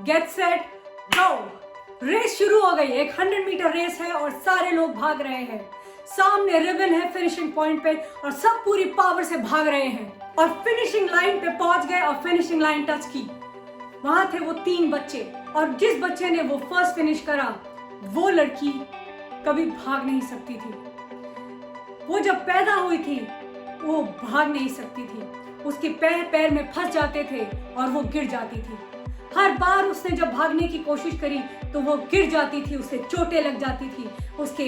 Get set go. Race शुरू हो गई। एक 100 मीटर रेस है और सारे लोग भाग रहे हैं। सामने रिबन है फिनिशिंग पॉइंट पे और सब पूरी पावर से भाग रहे हैं और फिनिशिंग लाइन पे पहुंच गए और फिनिशिंग लाइन टच की। वहां थे वो 3 बच्चे और जिस बच्चे ने वो फर्स्ट फिनिश करा वो लड़की कभी भाग नहीं सकती थी। वो जब पैदा हुई थी वो भाग नहीं सकती थी। उसके पैर में फंस जाते थे और वो गिर जाती थी। हर बार उसने जब भागने की कोशिश करी तो वो गिर जाती थी, उसे चोटें लग जाती थी, उसके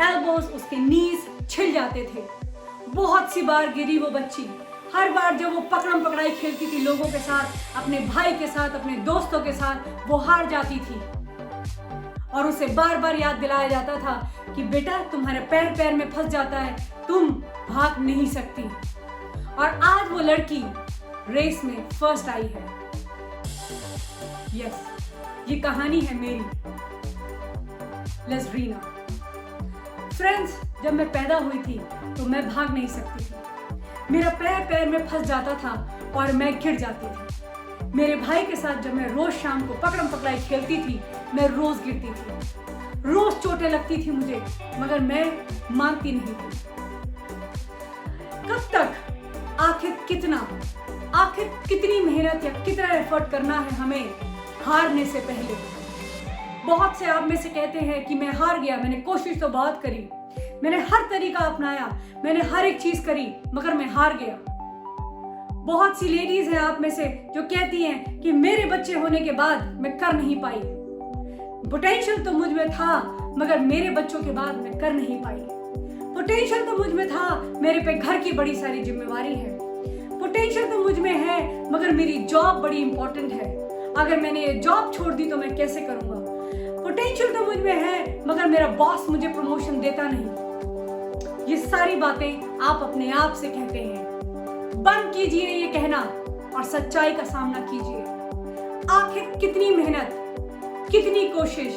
एल्बोज, उसके नीज छिल जाते थे। बहुत सी बार गिरी वो बच्ची। हर बार जब वो पकड़म पकड़ाई खेलती थी लोगों के साथ, अपने भाई के साथ, अपने दोस्तों के साथ, वो हार जाती थी और उसे बार बार याद दिलाया जाता था कि बेटा तुम्हारे पैर में फंस जाता है, तुम भाग नहीं सकती। और आज वो लड़की रेस में फर्स्ट आई है। यस, ये कहानी है मेरी, लेज़रीना। फ्रेंड्स, जब मैं पैदा हुई थी तो मैं भाग नहीं सकती थी। मेरा पैर में फंस जाता था और मैं गिर जाती थी। मेरे भाई के साथ जब मैं रोज शाम को पकड़म पकड़ाई खेलती थी, मैं रोज गिरती थी, रोज चोटें लगती थी मुझे, मगर मैं मानती नहीं थी। कब तक? आखिर कितनी मेहनत या कितना एफर्ट करना है हमें हारने से पहले। बहुत से आप में से कहते हैं कि मैं हार गया, मैंने कोशिश तो बहुत करी, मैंने हर तरीका अपनाया, मैंने हर एक चीज करी, मगर मैं हार गया। बहुत सी लेडीज हैं आप में से जो कहती हैं कि मेरे बच्चे होने के बाद मैं कर नहीं पाई। पोटेंशियल तो मुझ में था मगर मेरे बच्चों के बाद मैं कर नहीं पाई। पोटेंशियल तो मुझ में था, मेरे पे घर की बड़ी सारी जिम्मेवारी है। पोटेंशियल तो मुझ में है मगर मेरी जॉब बड़ी इंपॉर्टेंट है, अगर मैंने ये जॉब छोड़ दी तो मैं कैसे करूंगा। पोटेंशियल तो मुझ में है मगर मेरा बॉस मुझे प्रमोशन देता नहीं। ये सारी बातें आप अपने आप से कहते हैं। बंद कीजिए ये कहना और सच्चाई का सामना कीजिए। आखिर कितनी मेहनत, कितनी कोशिश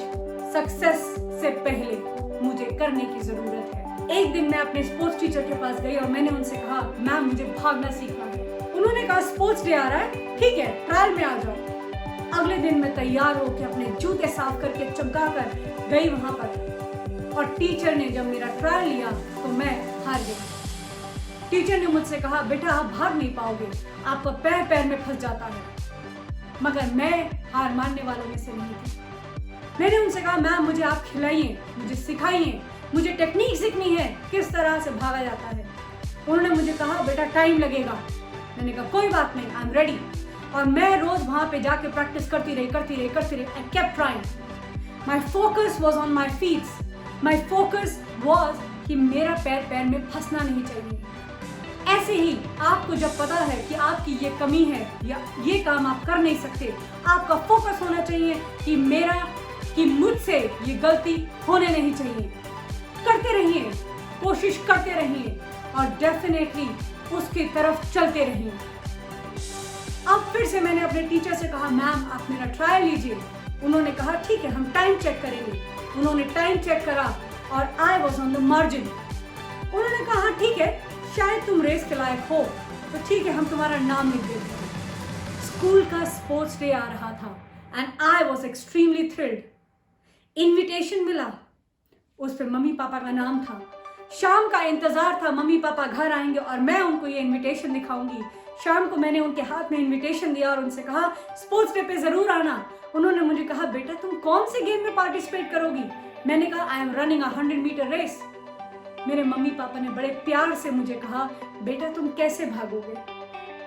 सक्सेस से पहले मुझे करने की जरूरत है। एक दिन मैं अपने स्पोर्ट्स टीचर के पास गई और मैंने उनसे कहा, मैम मुझे भागना सीखना है। उन्होंने कहा स्पोर्ट्स डे आ रहा है, ठीक है ट्रायल में आ जाओ। अगले दिन मैं तैयार होकर अपने जूते साफ करके चमका कर गई वहां पर और टीचर ने जब मेरा ट्रायल लिया तो मैं हार गई। टीचर ने मुझसे कहा, बेटा आप भाग नहीं पाओगे, आपका पैर में फंस जाता है। मगर मैं हार मानने वालों में से नहीं थी। मैंने उनसे कहा, मैम मुझे आप खिलाइए, मुझे सिखाइए, मुझे टेक्निक सीखनी है, किस तरह से भागा जाता है। उन्होंने मुझे कहा, बेटा टाइम लगेगा। मैंने कहा कोई बात नहीं, आई एम रेडी। और मैं रोज वहां पे जाके प्रैक्टिस करती रही। I kept trying. My focus was on my feet. My focus was कि मेरा पैर में फंसना नहीं चाहिए। ऐसे ही आपको जब पता है कि आपकी ये कमी है या ये काम आप कर नहीं सकते, आपका फोकस होना चाहिए कि मुझसे ये गलती होने नहीं चाहिए। करते रहिए, कोशिश करते रहिए और डेफिनेटली उसकी तरफ चलते रहिए। अब फिर से मैंने अपने टीचर से कहा, मैम आप मेरा ट्रायल लीजिए। उन्होंने कहा ठीक है, हम टाइम चेक करेंगे। उन्होंने टाइम चेक करा और I was on the margin. उन्होंने कहा ठीक है, शायद तुम रेस के लायक हो, तो ठीक है हम तुम्हारा नाम लिख देते हैं। स्कूल का स्पोर्ट्स डे आ रहा था and I was extremely thrilled. Invitation मिला, उस पर मम्मी पापा का नाम था। शाम का इंतजार था, मम्मी पापा घर आएंगे और मैं उनको ये इन्विटेशन दिखाऊंगी। शाम को मैंने उनके हाथ में इन्विटेशन दिया और उनसे कहा स्पोर्ट्स डे पे जरूर आना। उन्होंने मुझे कहा, बेटा तुम कौन से गेम में पार्टिसिपेट करोगी? मैंने कहा I am running 100 metre race. मेरे मम्मी पापा ने बड़े प्यार से मुझे कहा, बेटा तुम कैसे भागोगे,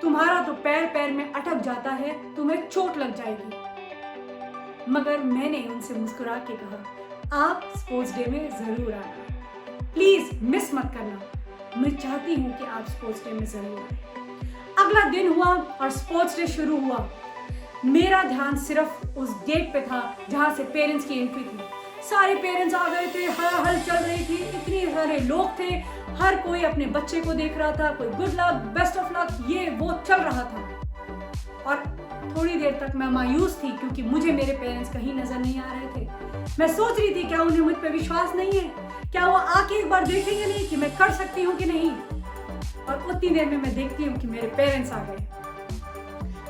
तुम्हारा तो पैर में अटक जाता है, तुम्हें चोट लग जाएगी। मगर मैंने उनसे मुस्कुरा के कहा, आप स्पोर्ट्स डे में जरूर आना, प्लीज मिस मत करना। मैं चाहती हूँ कि आप स्पोर्ट्स डे में जरूर आए। अगला दिन हुआ और स्पोर्ट्स डे शुरू हुआ। मेरा ध्यान सिर्फ उस गेट पे था जहां से पेरेंट्स की एंट्री थी। सारे पेरेंट्स आ गए थे, हल चल रही थी, इतने सारे लोग थे, हर कोई अपने बच्चे को देख रहा था, कोई good luck, best of luck, ये वो चल रहा था। और थोड़ी देर तक मैं मायूस थी क्योंकि मुझे मेरे पेरेंट्स कहीं नजर नहीं आ रहे थे। मैं सोच रही थी क्या उन्हें मुझ पे विश्वास नहीं है, क्या वो आके एक बार देखेंगे नहीं कि मैं कर सकती हूँ कि नहीं। और उतनी देर में मैं देखती हूँ कि मेरे पेरेंट्स आ गए।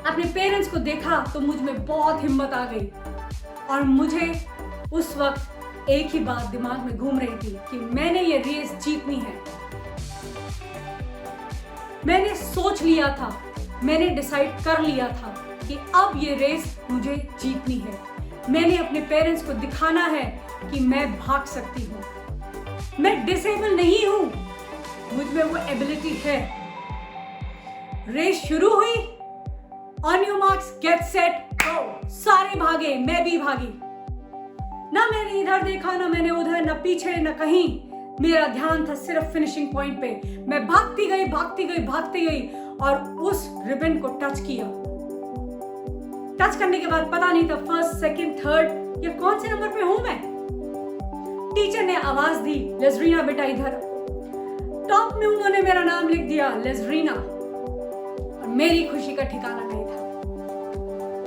अपने पेरेंट्स को देखा तो मुझ में बहुत हिम्मत आ गई और मुझे उस वक्त एक ही बात दिमाग में घूम रही थी कि मैंने ये रेस जीतनी है। मैंने सोच लिया था, मैंने डिसाइड कर लिया था कि अब ये रेस मुझे जीतनी है। मैंने अपने पेरेंट्स को दिखाना है कि मैं भाग सकती हूँ, मैं डिसेबल नहीं हूँ, मुझ में वो एबिलिटी है। रेस शुरू हुई। On your marks get set go. सारे भागे, मैं भी भागी। ना मैंने इधर देखा, ना मैंने उधर, ना पीछे, ना कहीं। मेरा ध्यान था सिर्फ फिनिशिंग पॉइंट पे। मैं भागती गई, भागती गई, भागती गई और उस रिबन को टच किया। टच करने के बाद पता नहीं था फर्स्ट, सेकंड, थर्ड या कौन से नंबर पे हूं मैं। टीचर ने आवाज दी, लेज़रीना बेटा इधर। टॉप में उन्होंने मेरा नाम लिख दिया, लेज़रीना। और मेरी खुशी का ठिकाना नहीं था।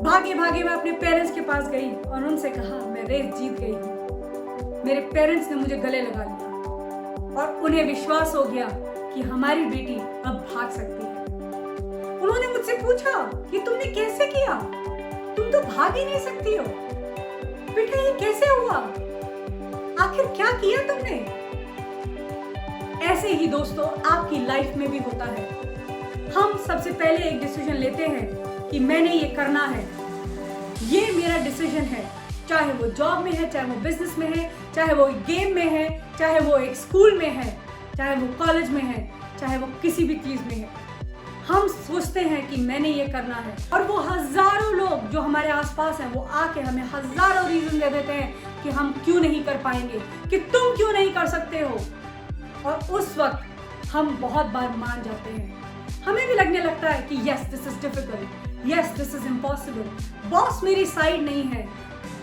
भागे भागे मैं अपने पेरेंट्स के पास गई और उनसे कहा मैं रेस जीत गई हूँ। मेरे पेरेंट्स ने मुझे गले लगा लिया और उन्हें विश्वास हो गया कि हमारी बेटी अब भाग सकती है। उन्होंने मुझसे पूछा कि तुमने कैसे किया, तुम तो भाग ही नहीं सकती हो बेटा, ये कैसे हुआ, आखिर क्या किया तुमने। ऐसे ही दोस्तों आपकी लाइफ में भी होता है। हम सबसे पहले एक डिसीजन लेते हैं कि मैंने ये करना है, ये मेरा डिसीजन है। चाहे वो जॉब में है, चाहे वो बिजनेस में है, चाहे वो गेम में है, चाहे वो एक स्कूल में है, चाहे वो कॉलेज में है, चाहे वो किसी भी चीज में है। हम सोचते हैं कि मैंने ये करना है और वो हजारों लोग जो हमारे आसपास हैं वो आके हमें हजारों रीजन दे देते हैं कि हम क्यों नहीं कर पाएंगे, कि तुम क्यों नहीं कर सकते हो। और उस वक्त हम बहुत बार मान जाते हैं। हमें भी लगने लगता है कि yes this is difficult, yes this is impossible. Boss मेरी साइड नहीं है,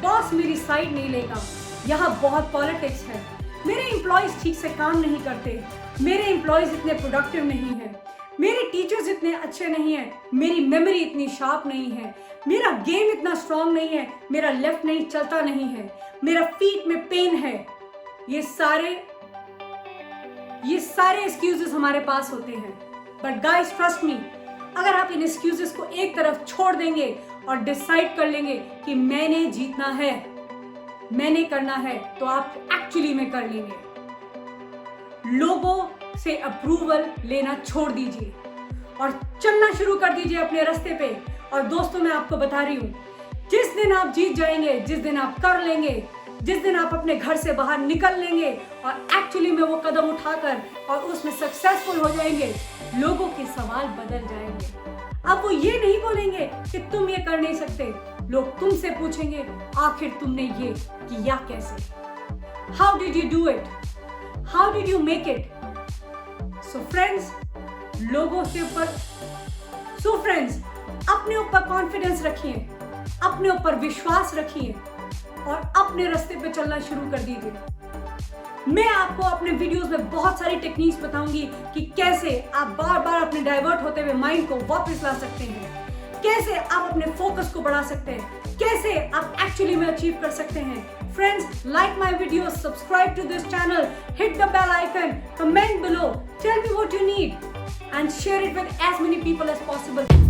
बॉस मेरी साइड नहीं लेगा, यहाँ बहुत पॉलिटिक्स है, मेरे एम्प्लॉयज ठीक से काम नहीं करते, मेरे एम्प्लॉयज इतने प्रोडक्टिव नहीं है, मेरे टीचर्स इतने अच्छे नहीं हैं, मेरी मेमोरी इतनी शार्प नहीं है, मेरा गेम इतना स्ट्रांग नहीं है, मेरा लेफ्ट नहीं चलता नहीं है, मेरा फीट में पेन है। ये सारे एक्सक्यूजेस हमारे पास होते हैं। बट गाइस ट्रस्ट मी, अगर आप इन एक्सक्यूजेस को एक तरफ छोड़ देंगे और डिसाइड कर लेंगे कि मैंने जीतना है, मैंने करना है, तो आप एक्चुअली में कर लेंगे। लोगों से अप्रूवल लेना छोड़ दीजिए और चलना शुरू कर दीजिए अपने रास्ते पे। और दोस्तों मैं आपको बता रही हूँ, जिस दिन आप जीत जाएंगे, जिस दिन आप कर लेंगे, जिस दिन आप अपने घर से बाहर निकल लेंगे और एक्चुअली में वो कदम उठाकर और उसमें सक्सेसफुल हो जाएंगे, लोगों के सवाल बदल जाएंगे। अब वो ये नहीं बोलेंगे कि तुम ये कर नहीं सकते, लोग तुमसे पूछेंगे आखिर तुमने ये किया कैसे, how did you do it, how did you make it. So friends, अपने ऊपर कॉन्फिडेंस रखिए, अपने ऊपर विश्वास रखिए और अपने रास्ते पे चलना शुरू कर दीजिए। मैं आपको अपने वीडियोस में बहुत सारी टेक्निक्स बताऊंगी कि कैसे आप बार बार अपने डाइवर्ट होते हुए माइंड को वापस ला सकते हैं, कैसे आप अपने फोकस को बढ़ा सकते हैं, कैसे आप एक्चुअली में अचीव कर सकते हैं। Friends, like my videos, subscribe to this channel, hit the bell icon, comment below, tell me what you need and share it with as many people as possible.